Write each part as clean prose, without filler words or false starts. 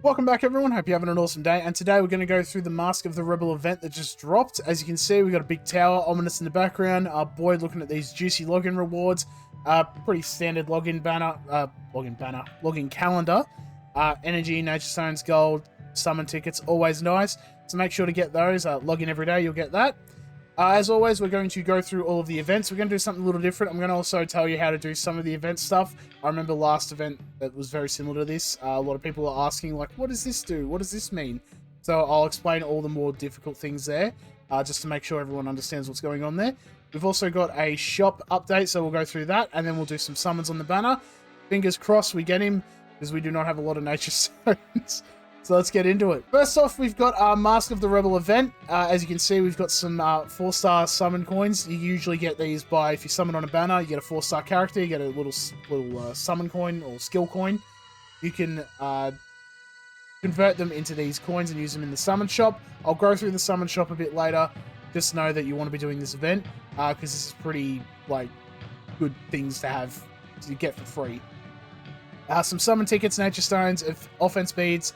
Welcome back, everyone. Hope you're having an awesome day. And today we're going to go through the Mask of the Rebel event that just dropped. As you can see, we've got a big tower, ominous in the background. Our boy looking at these juicy login rewards. Pretty standard login calendar. Energy, nature stones, gold, summon tickets, always nice. So make sure to get those. Log in every day, you'll get that. As always, we're going to go through all of the events. We're going to do something a little different. I'm going to also tell you how to do some of the event stuff. I remember last event that was very similar to this. A lot of people are asking, like, what does this do? What does this mean? So I'll explain all the more difficult things there, just to make sure everyone understands what's going on there. We've also got a shop update, so we'll go through that, and then we'll do some summons on the banner. Fingers crossed we get him, because we do not have a lot of nature stones. So let's get into it. First off, we've got our Mask of the Rebel event. As you can see, we've got some 4-star summon coins. You usually get these by, if you summon on a banner, you get a 4-star character, you get a little summon coin or skill coin. You can convert them into these coins and use them in the summon shop. I'll go through the summon shop a bit later. Just know that you want to be doing this event, because this is pretty, good things to have to get for free. Some summon tickets, nature stones, offense beads,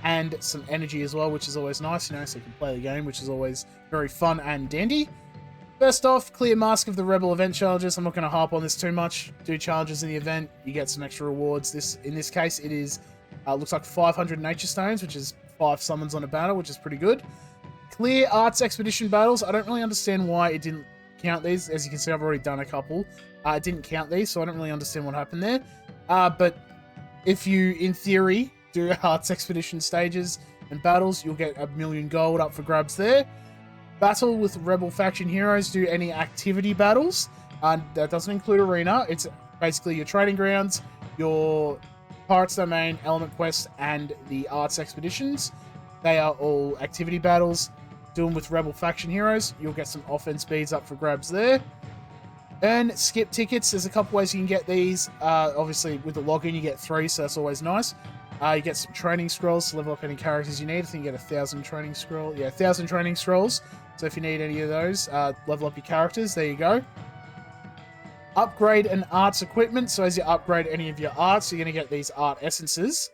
and some energy as well, which is always nice, so you can play the game, which is always very fun and dandy. First off, clear Mask of the Rebel event challenges. I'm not going to harp on this too much. Do challenges in the event, you get some extra rewards. In this case, it is looks like 500 nature stones, which is 5 summons on a banner, which is pretty good. Clear arts expedition battles. I don't really understand why it didn't count these. As you can see, I've already done a couple. It didn't count these, so I don't really understand what happened there. But if you, in theory, do arts expedition stages and battles, you'll get 1,000,000 gold up for grabs there. Battle with rebel faction heroes. Do any activity battles. That doesn't include arena. It's basically your trading grounds, your pirates domain, element quest, and the arts expeditions. They are all activity battles. Do them with rebel faction heroes. You'll get some offense beads up for grabs there. Earn skip tickets. There's a couple ways you can get these. Obviously, with the login, you get 3, so that's always nice. You get some training scrolls to level up any characters you need. I think you get 1,000 training scrolls. Yeah, 1,000 training scrolls. So if you need any of those, level up your characters. There you go. Upgrade an arts equipment. So as you upgrade any of your arts, you're going to get these art essences,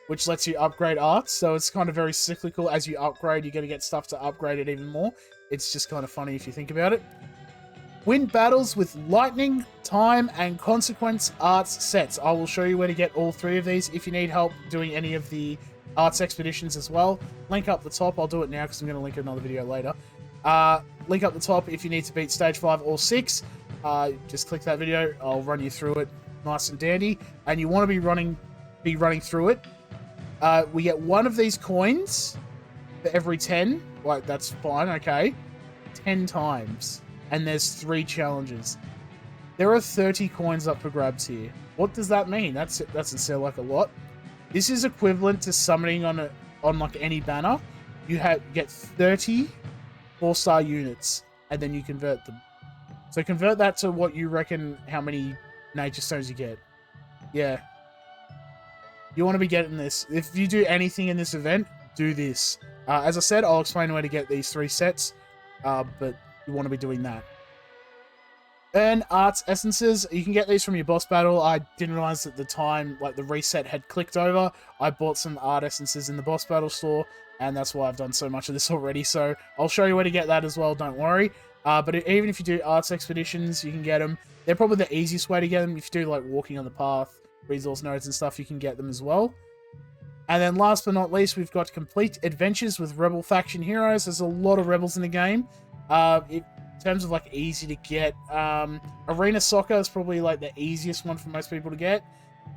which lets you upgrade arts. So it's kind of very cyclical. As you upgrade, you're going to get stuff to upgrade it even more. It's just kind of funny if you think about it. Win battles with lightning, time, and consequence arts sets. I will show you where to get all 3 of these. If you need help doing any of the arts expeditions as well, link up the top. I'll do it now because I'm going to link another video later. Link up the top if you need to beat stage 5 or 6. Just click that video. I'll run you through it nice and dandy. And you want to be running through it. We get 1 of these coins for every 10. That's fine, okay. 10 times. And there's 3 challenges. There are 30 coins up for grabs here. What does that mean? That doesn't sound like a lot. This is equivalent to summoning on like any banner. You get 30 4-star units, and then you convert them. So convert that to what you reckon how many nature stones you get. Yeah. You want to be getting this. If you do anything in this event, do this. As I said, I'll explain where to get these 3 sets, but you want to be doing that. Earn arts essences. You can get these from your boss battle. I didn't realize at the time, the reset had clicked over. I bought some art essences in the boss battle store, and that's why I've done so much of this already. So I'll show you where to get that as well, don't worry. But even if you do arts expeditions, you can get them. They're probably the easiest way to get them. If you do walking on the path, resource nodes and stuff, you can get them as well. And then last but not least, we've got complete adventures with rebel faction heroes. There's a lot of rebels in the game. In terms of easy to get, arena soccer is probably the easiest one for most people to get.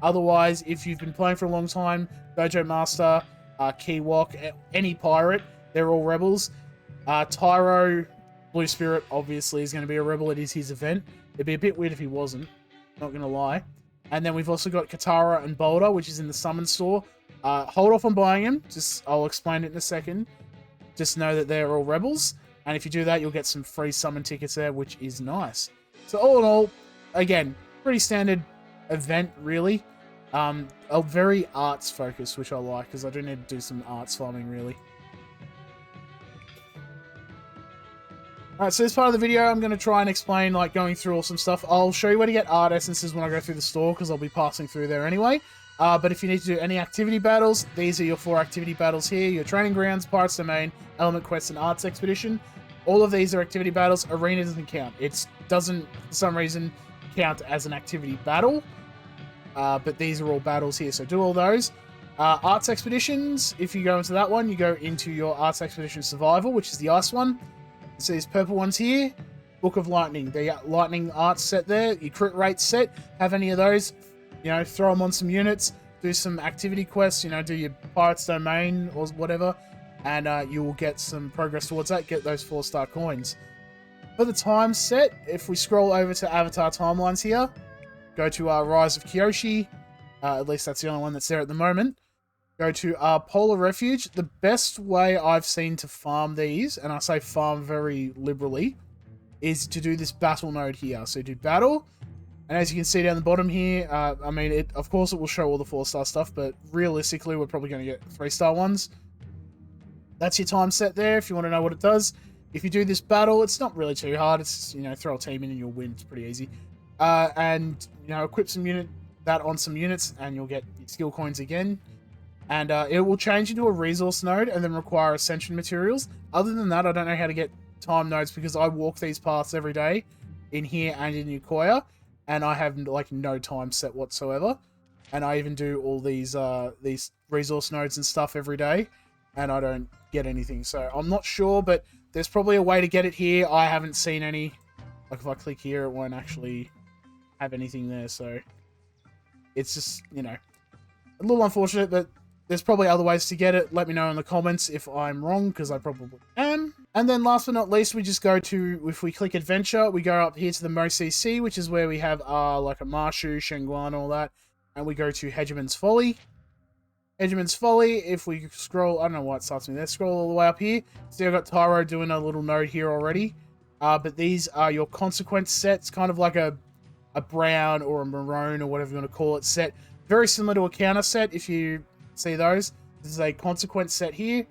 Otherwise, if you've been playing for a long time, Dojo Master, Kiwok, any pirate, they're all rebels. Tyro, Blue Spirit, obviously is going to be a rebel. It is his event. It'd be a bit weird if he wasn't, not going to lie. And then we've also got Katara and Boulder, which is in the summon store. Hold off on buying them. I'll explain it in a second. Just know that they're all rebels. And if you do that, you'll get some free summon tickets there, which is nice. So all in all, again, pretty standard event, really. A very arts focused, which I like, because I do need to do some arts farming, really. Alright, so this part of the video, I'm going to try and explain, going through all some stuff. I'll show you where to get art essences when I go through the store, because I'll be passing through there anyway. But if you need to do any activity battles, these are your 4 activity battles here. Your training grounds, Pirates Domain, Element Quest, and Arts Expedition. All of these are activity battles. Arena doesn't count. It doesn't, for some reason, count as an activity battle. But these are all battles here, so do all those. Arts Expeditions, if you go into that one, you go into your Arts Expedition Survival, which is the ice one. So these purple ones here, Book of Lightning. The Lightning Arts set there, your crit rate set. Have any of those, you know, throw them on some units, do some activity quests, you know, do your Pirates Domain or whatever, and you will get some progress towards that, get those 4-star coins. For the time set, if we scroll over to Avatar Timelines here, go to Rise of Kyoshi, at least that's the only one that's there at the moment. Go to Polar Refuge. The best way I've seen to farm these, and I say farm very liberally, is to do this battle node here. So do battle, and as you can see down the bottom here, I mean, of course it will show all the 4-star stuff, but realistically we're probably going to get 3-star ones. That's your time set there if you want to know what it does. If you do this battle, it's not really too hard. It's just, you know, throw a team in and you'll win. It's pretty easy. And, you know, equip that on some units and you'll get skill coins again. And it will change into a resource node and then require ascension materials. Other than that, I don't know how to get time nodes because I walk these paths every day in here and in Ukoya, and I have like no time set whatsoever. And I even do all these resource nodes and stuff every day, and I don't get anything. So I'm not sure, but there's probably a way to get it here. I haven't seen any. Like if I click here, it won't actually have anything there. So it's just, you know, a little unfortunate, but there's probably other ways to get it. Let me know in the comments if I'm wrong, because I probably am. And then last but not least, we just go to, if we click Adventure, we go up here to the Mo CC, which is where we have like a Marshu, Shenguan, all that. And we go to Hegemon's Folly. Hegemon's Folly, if we scroll, I don't know why it starts me there, scroll all the way up here. See, I've got Tyro doing a little node here already. But these are your consequence sets, kind of like a brown or a maroon or whatever you want to call it set. Very similar to a counter set, if you see those. This is a consequence set here.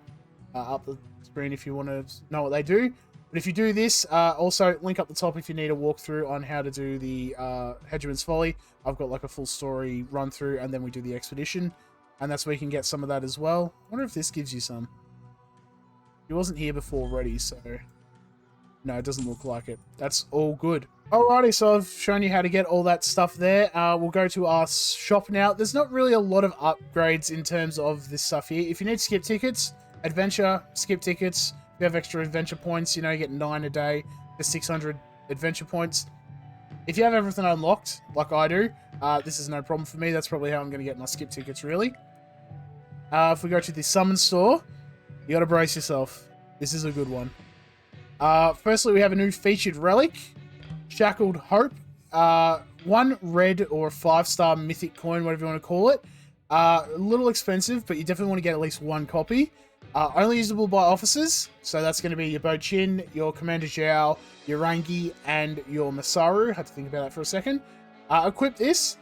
Up the screen if you want to know what they do. But if you do this, also link up the top if you need a walkthrough on how to do the Hegemon's Folly. I've got like a full story run through, and then we do the expedition. And that's where you can get some of that as well. I wonder if this gives you some. He wasn't here before already, so... No, it doesn't look like it. That's all good. Alrighty, so I've shown you how to get all that stuff there. We'll go to our shop now. There's not really a lot of upgrades in terms of this stuff here. If you need skip tickets, adventure, skip tickets. If you have extra adventure points, you know, you get 9 a day for 600 adventure points. If you have everything unlocked, like I do, this is no problem for me. That's probably how I'm going to get my skip tickets, really. If we go to the summon store, you got to brace yourself. This is a good one. Firstly, we have a new featured relic, Shackled Hope. 1 red or 5-star mythic coin, whatever you want to call it. A little expensive, but you definitely want to get at least 1 copy. Only usable by officers, so that's going to be your Bochin, your Commander Zhao, your Rangi, and your Masaru. Had to think about that for a second. Equip this.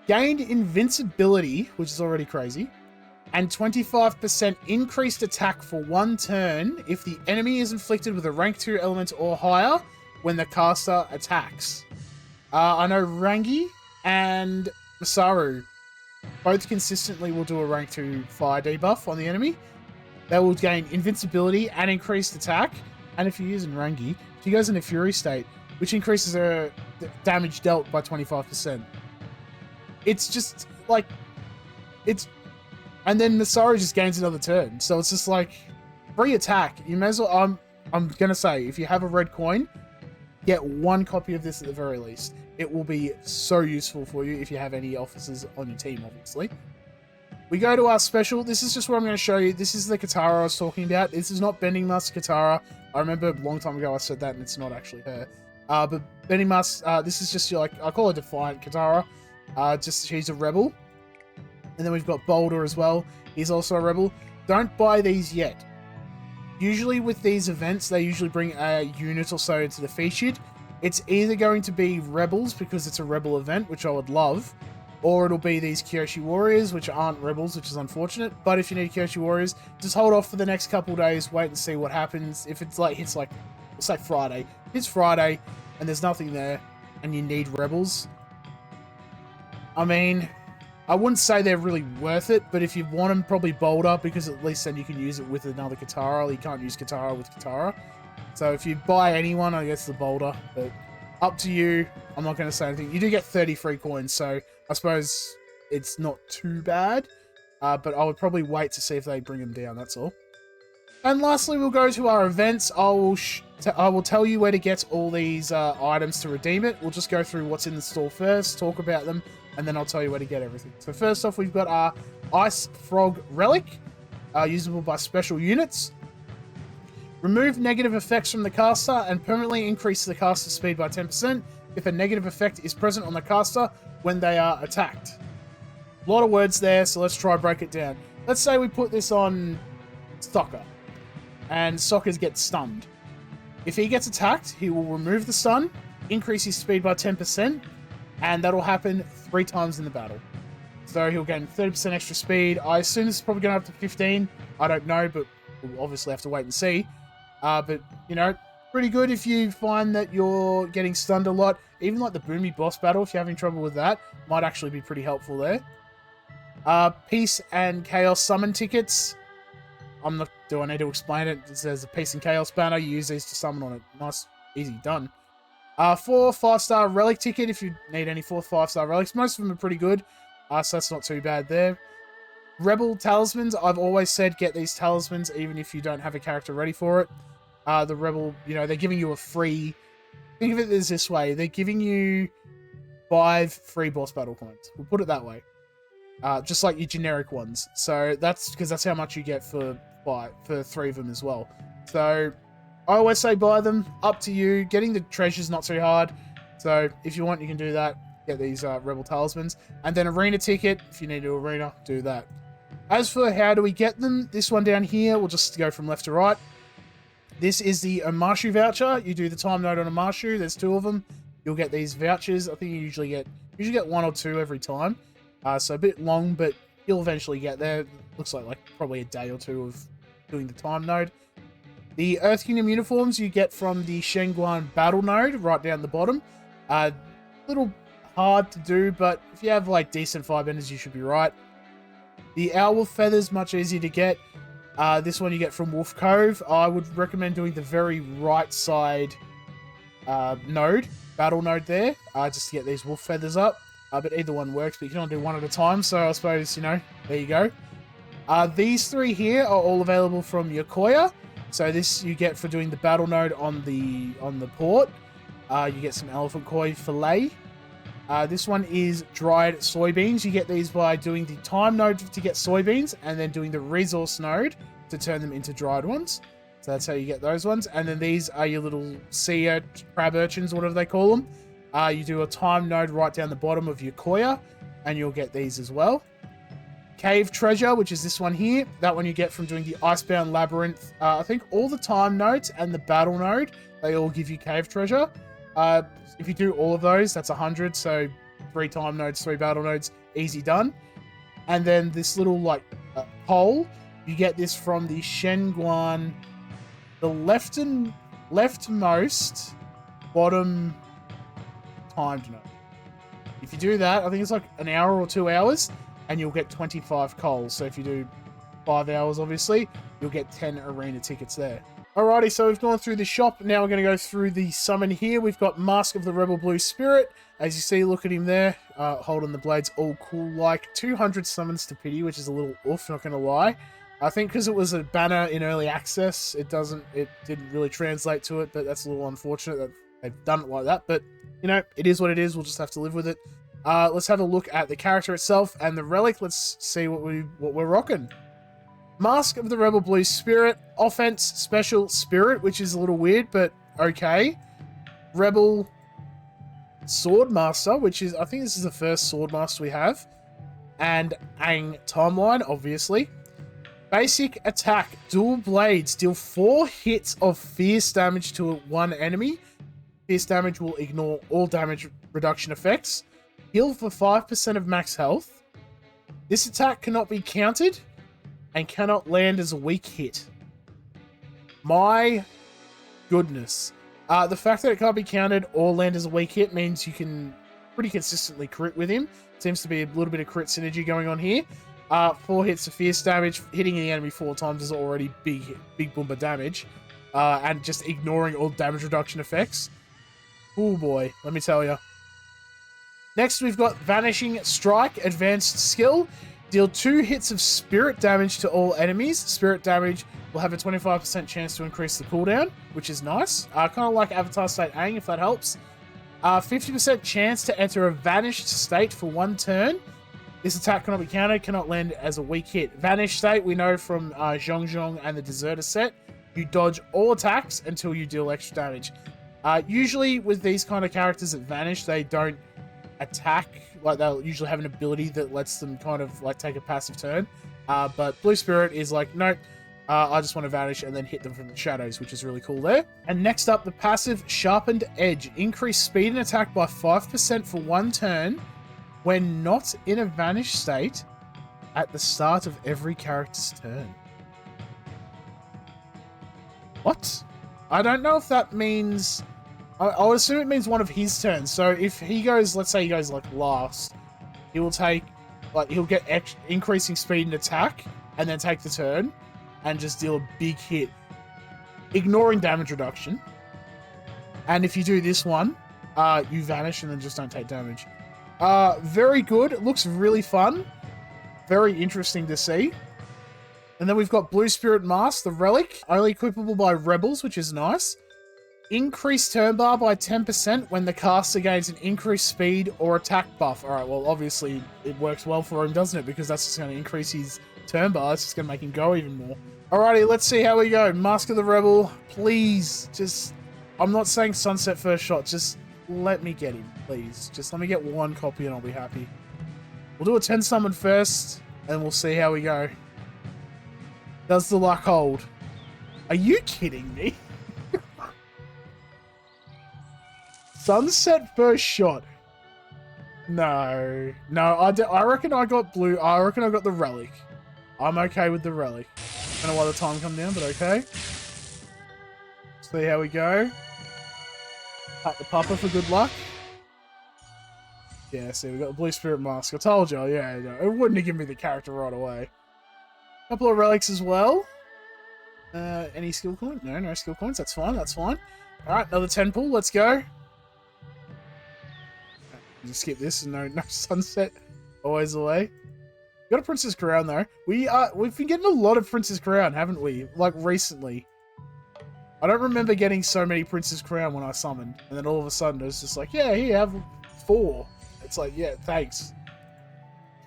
Gained invincibility, which is already crazy, and 25% increased attack for 1 turn if the enemy is inflicted with a rank 2 element or higher when the caster attacks. I know Rangi and Masaru both consistently will do a rank 2 fire debuff on the enemy. They will gain invincibility and increased attack. And if you're using Rangi, she goes into Fury state, which increases her damage dealt by 25%. It's just like, it's, and then Masaru just gains another turn. So it's just like free attack. You may as well, I'm gonna say, if you have a red coin, get 1 copy of this at the very least. It will be so useful for you if you have any officers on your team, obviously. We go to our special. This is just what I'm going to show you. This is the Katara I was talking about. This is not Bending Master Katara. I remember a long time ago I said that, and it's not actually her. But Bending Master, this is just your, like, I call her Defiant Katara. Just, she's a rebel. And then we've got Boulder as well. He's also a rebel. Don't buy these yet. Usually with these events, they usually bring a unit or so into the featured. It's either going to be rebels, because it's a rebel event, which I would love, or it'll be these Kyoshi Warriors, which aren't rebels, which is unfortunate. But if you need Kyoshi Warriors, just hold off for the next couple days, wait and see what happens. If it's like, hits like, let's say Friday. It's Friday, and there's nothing there, and you need rebels. I mean, I wouldn't say they're really worth it, but if you want them, probably Boulder, because at least then you can use it with another Katara. You can't use Katara with Katara. So if you buy anyone, I guess the Boulder, but up to you. I'm not going to say anything. You do get 33 coins, so I suppose it's not too bad, but I would probably wait to see if they bring them down, that's all. And lastly, we'll go to our events. I will tell you where to get all these items to redeem it. We'll just go through what's in the store first, talk about them, and then I'll tell you where to get everything. So first off, we've got our Ice Frog Relic, usable by special units. Remove negative effects from the caster and permanently increase the caster's speed by 10% if a negative effect is present on the caster when they are attacked. A lot of words there, so let's try break it down. Let's say we put this on Soccer, and Soccer gets stunned. If he gets attacked, he will remove the stun, increase his speed by 10%, and that'll happen 3 times in the battle. So he'll gain 30% extra speed. I assume this is probably going up to 15. I don't know, but we'll obviously have to wait and see. But, you know, pretty good if you find that you're getting stunned a lot. Even like the Boomy boss battle, if you're having trouble with that, might actually be pretty helpful there. Peace and Chaos summon tickets. Do I need to explain it? There's a Peace and Chaos banner. You use these to summon on it. Nice, easy, done. 4 5-star relic ticket if you need any 4 5-star relics. Most of them are pretty good, so that's not too bad there. Rebel talismans. I've always said get these talismans even if you don't have a character ready for it. The Rebel, you know, they're giving you a free... Think of it as this way. They're giving you 5 free boss battle coins. We'll put it that way. Just like your generic ones. So that's because that's how much you get for 3 of them as well. So I always say buy them. Up to you. Getting the treasure's not too hard. So if you want, you can do that. Get these Rebel talismans. And then arena ticket. If you need to arena, do that. As for how do we get them, this one down here, we'll just go from left to right. This is the Omashu voucher. You do the time node on Omashu. There's 2 of them. You'll get these vouchers. I think you usually get 1 or 2 every time. So a bit long, but you'll eventually get there. Looks like probably a day or 2 of doing the time node. The Earth Kingdom uniforms you get from the Shenguan battle node right down the bottom. Little hard to do, but if you have like decent 5 benders, you should be right. The Owlwolf feathers, much easier to get. This one you get from Wolf Cove. I would recommend doing the very right side node, battle node there, just to get these wolf feathers up. But either one works, but you can only do 1 at a time, so I suppose, you know, there you go. These 3 here are all available from Yokoya. So this you get for doing the battle node on the port. You get some elephant koi fillet. This one is dried soybeans. You get these by doing the time node to get soybeans and then doing the resource node to turn them into dried ones. So that's how you get those ones. And then these are your little sea crab urchins, whatever they call them. You do a time node right down the bottom of your Koya, and you'll get these as well. Cave treasure, which is this one here. That one you get from doing the Icebound Labyrinth. I think all the time nodes and the battle node, they all give you cave treasure. If you do all of those, that's 100. So 3 time nodes, 3 battle nodes, easy done. And then this little hole, you get this from the Shenguan, the leftmost bottom timed node. If you do that, I think it's like an hour or 2 hours, and you'll get 25 coals. So if you do 5 hours, obviously, you'll get 10 arena tickets there. Alrighty, so we've gone through the shop. Now we're going to go through the summon here. We've got Mask of the Rebel Blue Spirit. As you see, look at him there, holding the blades all cool like. 200 summons to pity, which is a little oof, not going to lie. I think because it was a banner in early access, it didn't really translate to it, but that's a little unfortunate that they've done it like that. But, you know, it is what it is. We'll just have to live with it. Let's have a look at the character itself and the relic. Let's see what we're rocking. Mask of the Rebel Blue Spirit, offense, special, spirit, which is a little weird, but okay. Rebel Swordmaster, which is, I think this is the first Swordmaster we have. And Aang timeline, obviously. Basic attack, dual blades, deal 4 hits of fierce damage to 1 enemy. Fierce damage will ignore all damage reduction effects. Heal for 5% of max health. This attack cannot be countered and cannot land as a weak hit. My goodness. The fact that it can't be countered or land as a weak hit means you can pretty consistently crit with him. Seems to be a little bit of crit synergy going on here. 4 hits of fierce damage. Hitting the enemy 4 times is already big boomba damage. And just ignoring all damage reduction effects. Oh boy, let me tell you. Next, we've got Vanishing Strike, advanced skill. Deal 2 hits of spirit damage to all enemies. Spirit damage will have a 25% chance to increase the cooldown, which is nice. Kind of like Avatar State Aang, if that helps. 50% chance to enter a vanished state for 1 turn. This attack cannot be countered, cannot land as a weak hit. Vanished state, we know from Zhong and the Deserter set. You dodge all attacks until you deal extra damage. Usually with these kind of characters that vanish, they don't attack. Like, they'll usually have an ability that lets them kind of like take a passive turn. But Blue Spirit is like, nope, I just want to vanish and then hit them from the shadows, which is really cool there. And next up, the passive Sharpened Edge. Increase speed and attack by 5% for 1 turn when not in a vanished state at the start of every character's turn. What? I don't know if that means... I would assume it means one of his turns. So if he goes, let's say he goes like last, he will take, like, he'll get increasing speed and attack and then take the turn and just deal a big hit, ignoring damage reduction. And if you do this one, you vanish and then just don't take damage. Very good. It looks really fun. Very interesting to see. And then we've got Blue Spirit Mask, the Relic, only equipable by Rebels, which is nice. Increase turn bar by 10% when the caster gains an increased speed or attack buff. Alright, well, obviously it works well for him, doesn't it? Because that's just going to increase his turn bar. It's just going to make him go even more. Alrighty, let's see how we go. Mask of the Rebel, please, just... I'm not saying Sunset first shot, just let me get him, please. Just let me get 1 copy and I'll be happy. We'll do a 10 summon first, and we'll see how we go. Does the luck hold? Are you kidding me? Sunset first shot. No. No, I reckon I got blue. I reckon I got the Relic. I'm okay with the Relic. I don't know why the time come down, but okay. See how we go. Pat the pupper for good luck. Yeah, see, we got the Blue Spirit Mask. I told you, yeah, it wouldn't have given me the character right away. Couple of relics as well. Any skill coins? No, no skill coins. That's fine, that's fine. Alright, another 10 pull. Let's go. Just skip this and no sunset. Always away. Got a Princess Crown though. We've been getting a lot of Princess Crown, haven't we? Like recently. I don't remember getting so many Princess Crown when I summoned. And then all of a sudden it was just like, yeah, here, have 4. It's like, yeah, thanks.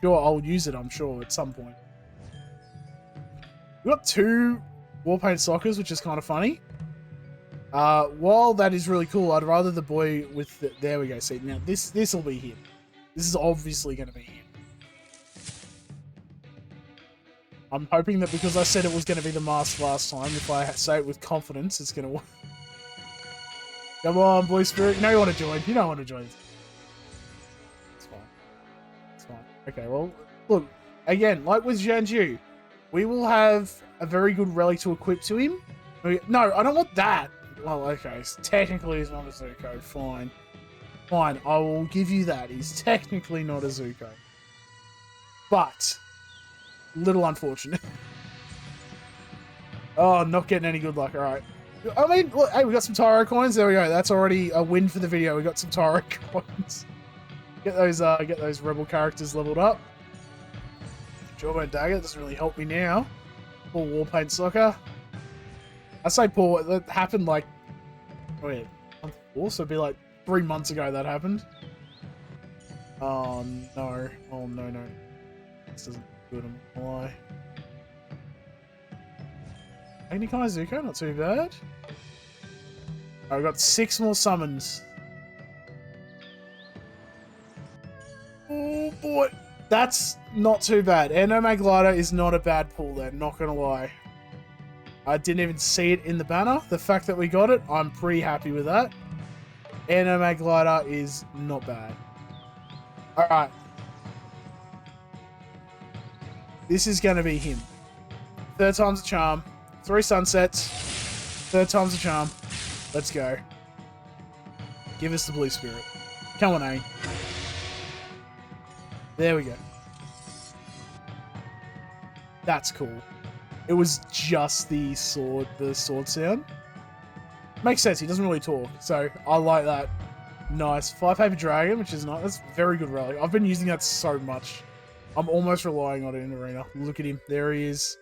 Sure, I'll use it, I'm sure, at some point. We got 2 Warpaint Sockers, which is kind of funny. While that is really cool, I'd rather the boy with the... There we go, see, now this will be him. This is obviously going to be him. I'm hoping that because I said it was going to be the mask last time, if I say it with confidence, it's going to work. Come on, Blue Spirit. You know you want to join. You don't want to join. It's fine. It's fine. Okay, well, look. Again, like with Jianju, we will have a very good relic to equip to him. No, I don't want that. Well, okay. So technically, he's not a Zuko. Fine. Fine. I will give you that. He's technically not a Zuko. But... little unfortunate. Oh, not getting any good luck. Alright. I mean, look, hey, we got some Tyro coins. There we go. That's already a win for the video. We got some Tyro coins. Get those rebel characters leveled up. Jawbone Dagger doesn't really help me now. Poor Warpaint Soccer. I say poor. That happened like... wait, month 4? So it'd be like 3 months ago that happened. Oh, no. Oh, no, no. This doesn't... good, I'm gonna lie. Magnikai Zuko, not too bad. I've got 6 more summons. Oh boy, that's not too bad. Nomad Glider is not a bad pull there, not gonna lie. I didn't even see it in the banner. The fact that we got it, I'm pretty happy with that. Nomad Glider is not bad. Alright. This is going to be him. 3rd time's a charm. 3 sunsets. 3rd time's a charm. Let's go. Give us the Blue Spirit. Come on, eh? There we go. That's cool. It was just the sword sound. Makes sense, he doesn't really talk, so I like that. Nice. 5-paper dragon, which is nice. That's very good relic. I've been using that so much. I'm almost relying on it in arena. Look at him. There he is.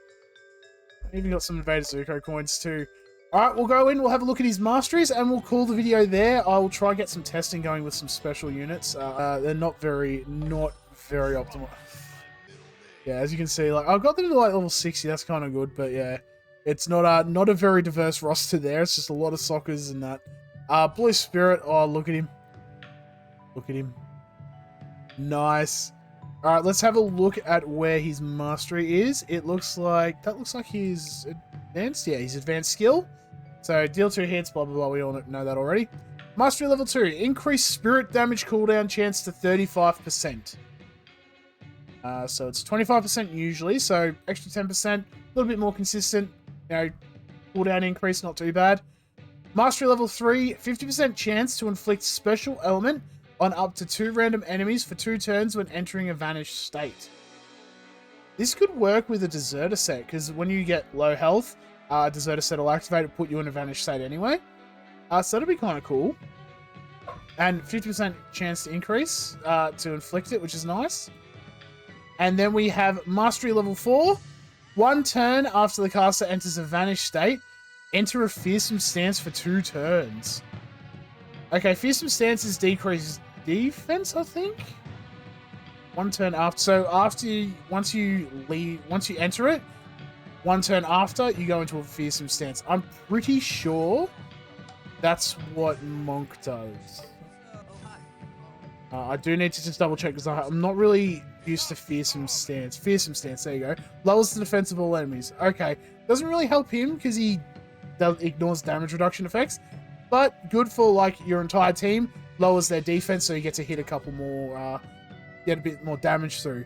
I even got some Invader Zuko coins too. Alright, we'll go in, we'll have a look at his masteries, and we'll call the video there. I will try and get some testing going with some special units. They're not very optimal. Yeah, as you can see, like I've got them to like level 60, that's kind of good, but yeah. It's not a very diverse roster there, it's just a lot of soccers and that. Blue Spirit, oh look at him. Look at him. Nice. Alright, let's have a look at where his mastery is. That looks like he's advanced. Yeah, he's advanced skill. So deal 2 hits, blah blah blah, we all know that already. Mastery level 2, increase spirit damage cooldown chance to 35%. So it's 25% usually, so extra 10%, a little bit more consistent. You know, cooldown increase, not too bad. Mastery level 3, 50% chance to inflict special element on up to 2 random enemies for 2 turns when entering a vanished state. This could work with a deserter set, because when you get low health, deserter set will activate and put you in a vanished state anyway. So that'll be kind of cool. And 50% chance to increase to inflict it, which is nice. And then we have Mastery level 4. 1 turn after the caster enters a vanished state, enter a fearsome stance for 2 turns. Okay, fearsome stances decreases defense, I think. 1 turn after. So once you enter it, 1 turn after, you go into a fearsome stance. I'm pretty sure that's what Monk does. I do need to just double check because I'm not really used to fearsome stance. Fearsome stance, there you go. Lowers the defense of all enemies. Okay, doesn't really help him because he ignores damage reduction effects, but good for like your entire team. Lowers their defense, so you get to hit a couple more, get a bit more damage through.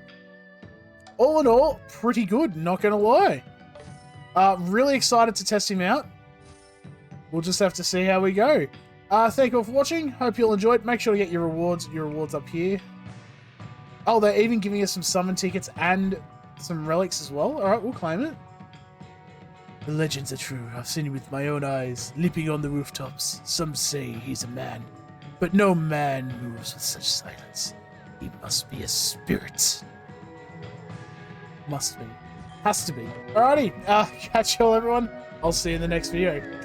All in all, pretty good, not gonna lie. Really excited to test him out. We'll just have to see how we go. Thank you all for watching. Hope you all enjoyed. Make sure to get your rewards up here. Oh, they're even giving us some summon tickets and some relics as well. Alright, we'll claim it. The legends are true. I've seen him with my own eyes, leaping on the rooftops. Some say he's a man, but no man moves with such silence. He must be a spirit. Must be. Has to be. Alrighty, catch you all everyone. I'll see you in the next video.